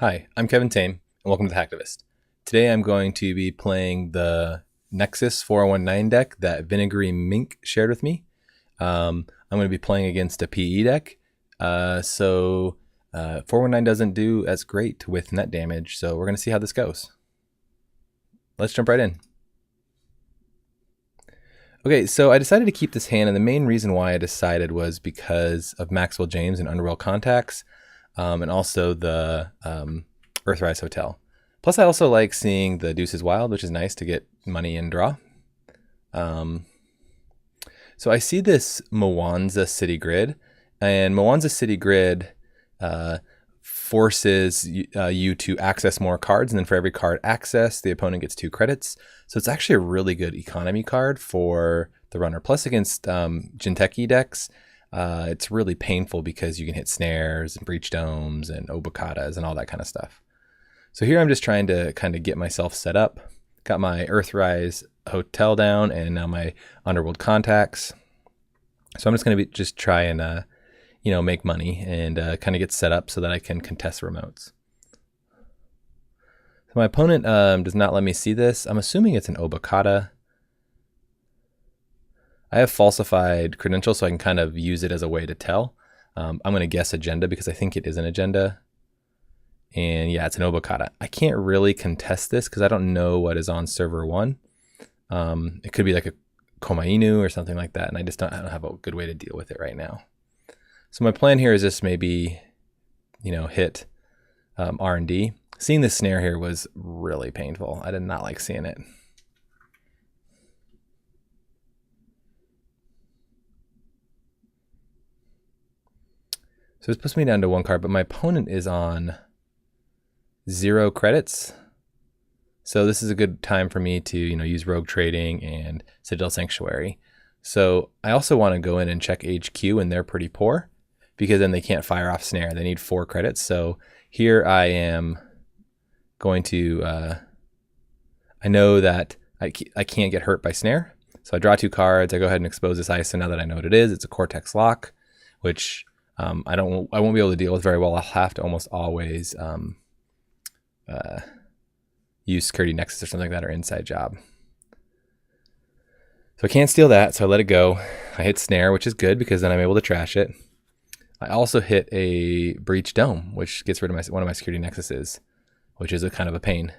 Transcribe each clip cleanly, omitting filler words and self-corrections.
Hi, I'm Kevin Tame, and welcome to the Hacktivist. Today I'm going to be playing the Nexus 4019 deck that Vinegary Mink shared with me. I'm going to be playing against a PE deck, 419 doesn't do as great with net damage, so we're going to see how this goes. Let's jump right in. Okay, so I decided to keep this hand, and the main reason why I decided was because of Maxwell James and Underworld Contacts, and also the Earthrise Hotel. Plus, I also like seeing the Deuces Wild, which is nice to get money and draw. So I see this Mwanza City Grid, and Mwanza City Grid forces you to access more cards, and then for every card accessed, the opponent gets 2 credits. So it's actually a really good economy card for the runner. Plus, against Jinteki decks, it's really painful because you can hit snares and breach domes and obokatas and all that kind of stuff. So here I'm just trying to kind of get myself set up. Got my Earthrise Hotel down and now my Underworld Contacts. So I'm just going to just try and make money and kind of get set up so that I can contest remotes. So my opponent does not let me see this. I'm assuming it's an obokata. I have falsified credentials, so I can kind of use it as a way to tell. I'm going to guess agenda because I think it is an agenda. And yeah, it's an obokata. I can't really contest this because I don't know what is on server 1. It could be like a Komainu or something like that, and I don't have a good way to deal with it right now. So my plan here is just maybe, hit R&D. Seeing this snare here was really painful. I did not like seeing it. So this puts me down to 1 card, but my opponent is on 0 credits. So this is a good time for me to, use Rogue Trading and Citadel Sanctuary. So I also want to go in and check HQ, and they're pretty poor because then they can't fire off snare. They need 4 credits. So here I am going to, I know that I can't get hurt by snare. So I draw 2 cards. I go ahead and expose this ice. So now that I know what it is, it's a Cortex Lock, which I won't be able to deal with very well. I'll have to almost always use Security Nexus or something like that, or Inside Job. So I can't steal that, so I let it go. I hit Snare, which is good because then I'm able to trash it. I also hit a Breach Dome, which gets rid of one of my Security Nexuses, which is a kind of a pain.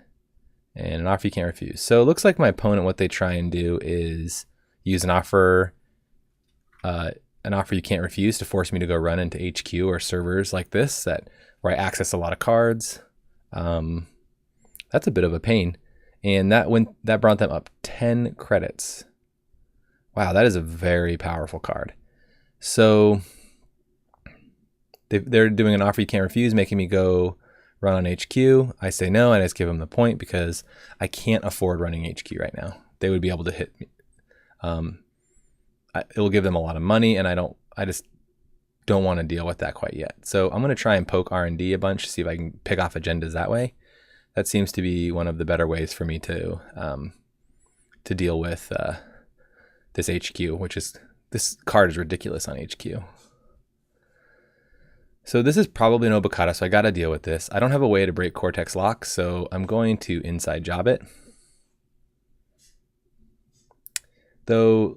And an offer you can't refuse. So it looks like my opponent, what they try and do is use an offer you can't refuse to force me to go run into HQ or servers like this where I access a lot of cards. That's a bit of a pain. And that brought them up 10 credits. Wow, that is a very powerful card. So they're doing an offer you can't refuse, making me go run on HQ. I say no, and I just give them the point because I can't afford running HQ right now. They would be able to hit me. It will give them a lot of money, and I just don't want to deal with that quite yet. So I'm going to try and poke R&D a bunch, see if I can pick off agendas that way. That seems to be one of the better ways for me to deal with this HQ, this card is ridiculous on HQ. So this is probably an obokata, so I got to deal with this. I don't have a way to break Cortex Lock, so I'm going to Inside Job it. Though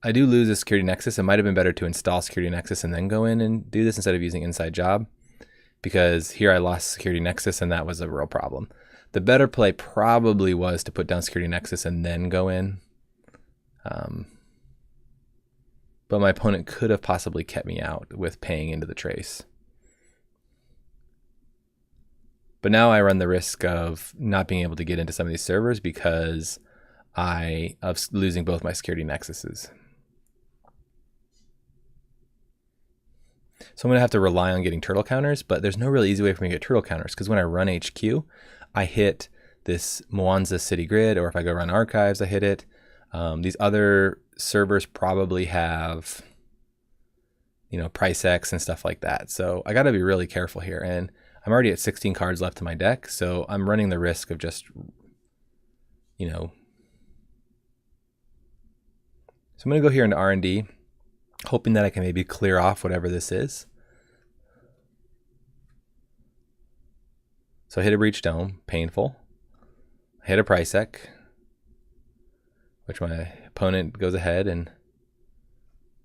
I do lose a Security Nexus, it might have been better to install Security Nexus and then go in and do this instead of using Inside Job, because here I lost Security Nexus and that was a real problem. The better play probably was to put down Security Nexus and then go in. But my opponent could have possibly kept me out with paying into the trace. But now I run the risk of not being able to get into some of these servers because of losing both my Security Nexuses. So I'm going to have to rely on getting turtle counters, but there's no really easy way for me to get turtle counters because when I run HQ, I hit this Mwanza City Grid, or if I go run Archives, I hit it. These other servers probably have, Price X and stuff like that. So I got to be really careful here. And I'm already at 16 cards left in my deck, so I'm running the risk of just, So I'm going to go here into R&D, hoping that I can maybe clear off whatever this is. So I hit a breach dome, painful. I hit a price sec, which my opponent goes ahead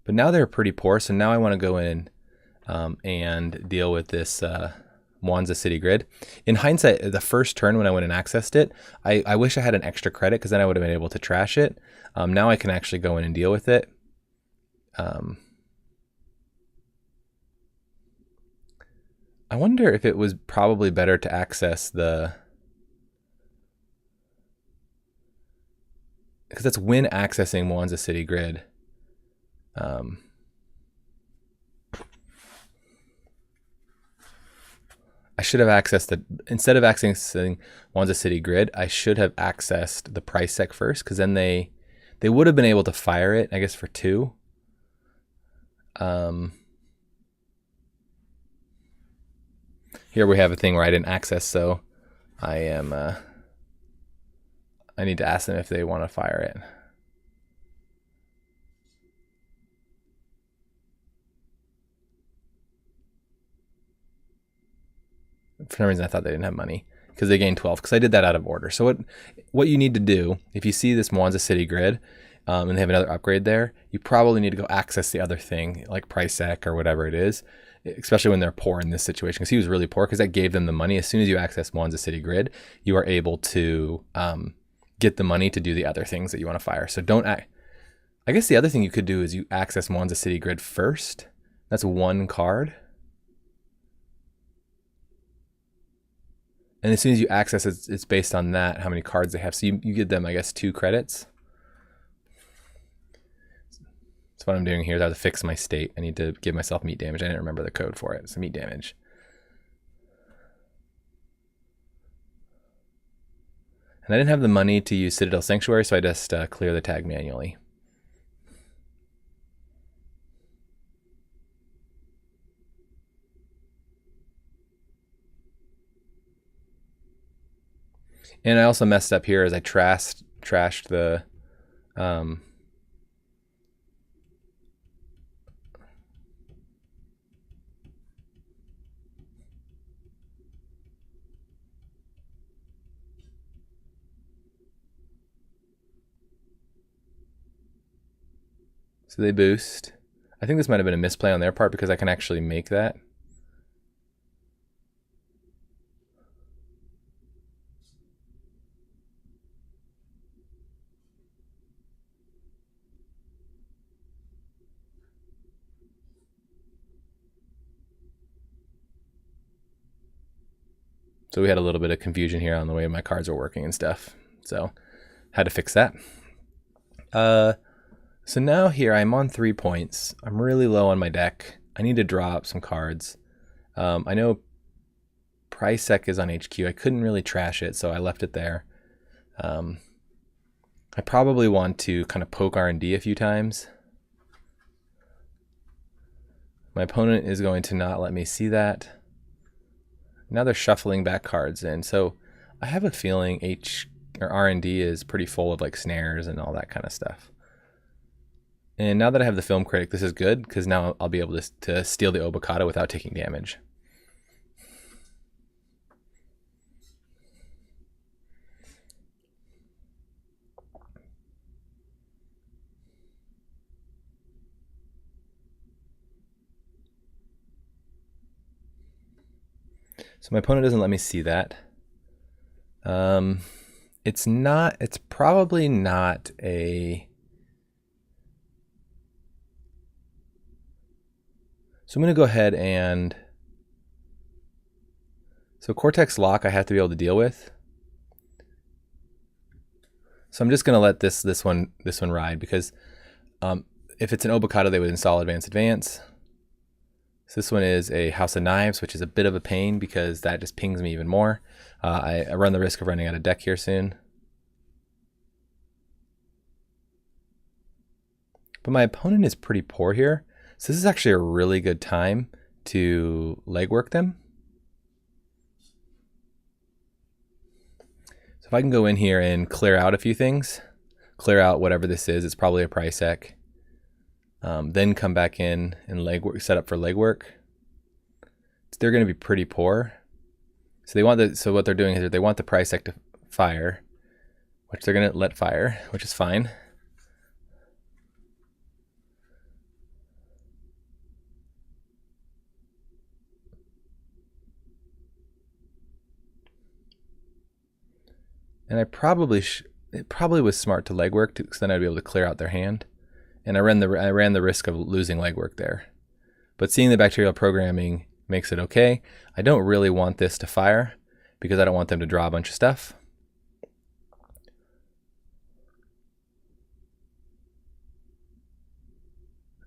but now they're pretty poor. So now I want to go in and deal with this Mwanza city grid. In hindsight, the first turn when I went and accessed it, I wish I had an extra credit because then I would have been able to trash it. Now I can actually go in and deal with it. I wonder if it was probably better to access because that's when accessing Mwanza city grid. I should have accessed instead of accessing Mwanza city grid, I should have accessed the price sec first, because then they would have been able to fire it, I guess, for 2. Here we have a thing where I didn't access, so I need to ask them if they want to fire it. For some reason I thought they didn't have money because they gained 12, because I did that out of order. So what you need to do, if you see this Mwanza city grid and they have another upgrade there, you probably need to go access the other thing, like price sec or whatever it is, especially when they're poor in this situation, because he was really poor, because that gave them the money. As soon as you access Mwanza city grid, you are able to get the money to do the other things that you want to fire. So I guess the other thing you could do is you access Mwanza city grid first. That's 1 card. And as soon as you access it, it's based on that, how many cards they have. So you give them, I guess, 2 credits. So what I'm doing here is I have to fix my state. I need to give myself meat damage. I didn't remember the code for it. So meat damage. And I didn't have the money to use Citadel Sanctuary, so I just clear the tag manually. And I also messed up here as I trashed the so they boost. I think this might have been a misplay on their part, because I can actually make that. So we had a little bit of confusion here on the way my cards are working and stuff. So had to fix that. So now here I'm on 3 points. I'm really low on my deck. I need to draw up some cards. I know price sec is on HQ. I couldn't really trash it, so I left it there. I probably want to kind of poke R&D a few times. My opponent is going to not let me see that. Now they're shuffling back cards in. So I have a feeling R&D is pretty full of like snares and all that kind of stuff. And now that I have the film critic, this is good, because now I'll be able to steal the Obokata without taking damage. So my opponent doesn't let me see that. It's probably not a... So I'm going to go ahead and... So Cortex Lock I have to be able to deal with. So I'm just going to let this one ride, because if it's an Obokata, they would install Advance. So this one is a House of Knives, which is a bit of a pain because that just pings me even more. I run the risk of running out of deck here soon. But my opponent is pretty poor here. So this is actually a really good time to legwork them. So if I can go in here and clear out a few things, clear out whatever this is, it's probably a price sec. Then come back in and set up for legwork. They're going to be pretty poor. So they want so what they're doing is they want the price deck to fire, which they're going to let fire, which is fine. And it probably was smart to legwork, because then I'd be able to clear out their hand. And I ran the risk of losing legwork there. But seeing the bacterial programming makes it okay. I don't really want this to fire, because I don't want them to draw a bunch of stuff.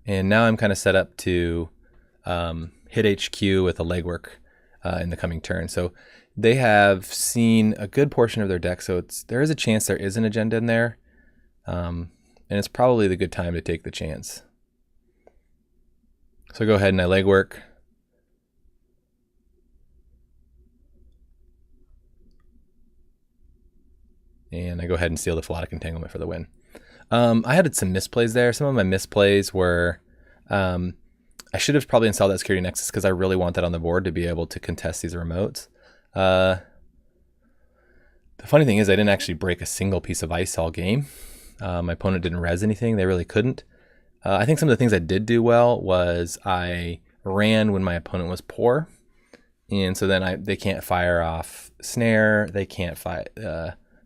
And now I'm kind of set up to hit HQ with a legwork in the coming turn. So they have seen a good portion of their deck, so there is a chance there is an agenda in there, and it's probably the good time to take the chance. So I go ahead and I legwork. And I go ahead and steal the Philotic Entanglement for the win. I had some misplays there. Some of my misplays were, I should have probably installed that Security Nexus, because I really want that on the board to be able to contest these remotes. The funny thing is I didn't actually break a single piece of ice all game. My opponent didn't res anything. They really couldn't. I think some of the things I did do well was I ran when my opponent was poor. And so then they can't fire off snare. They can't fire...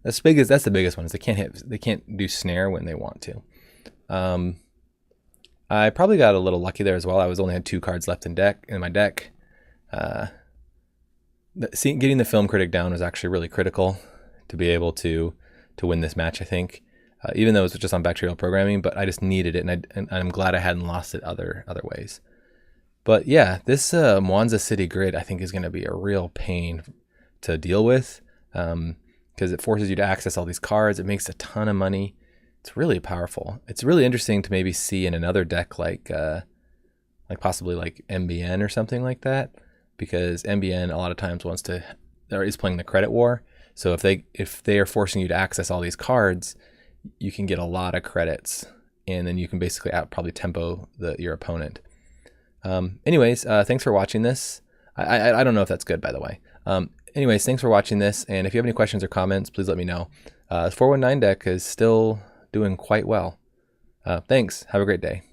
that's the biggest one, is they can't do snare when they want to. I probably got a little lucky there as well. I only had 2 cards left in my deck. Getting the Film Critic down was actually really critical to be able to win this match, I think. Even though it was just on bacterial programming, but I just needed it, and I'm glad I hadn't lost it other ways. But yeah, this Mwanza City grid I think is going to be a real pain to deal with, because it forces you to access all these cards. It makes a ton of money. It's really powerful. It's really interesting to maybe see in another deck like possibly like MBN or something like that, because MBN a lot of times is playing the credit war. So if they are forcing you to access all these cards, you can get a lot of credits, and then you can basically probably tempo your opponent. Anyways, thanks for watching this. I don't know if that's good, by the way. Anyways, thanks for watching this, and if you have any questions or comments, please let me know. 419 deck is still doing quite well. Thanks. Have a great day.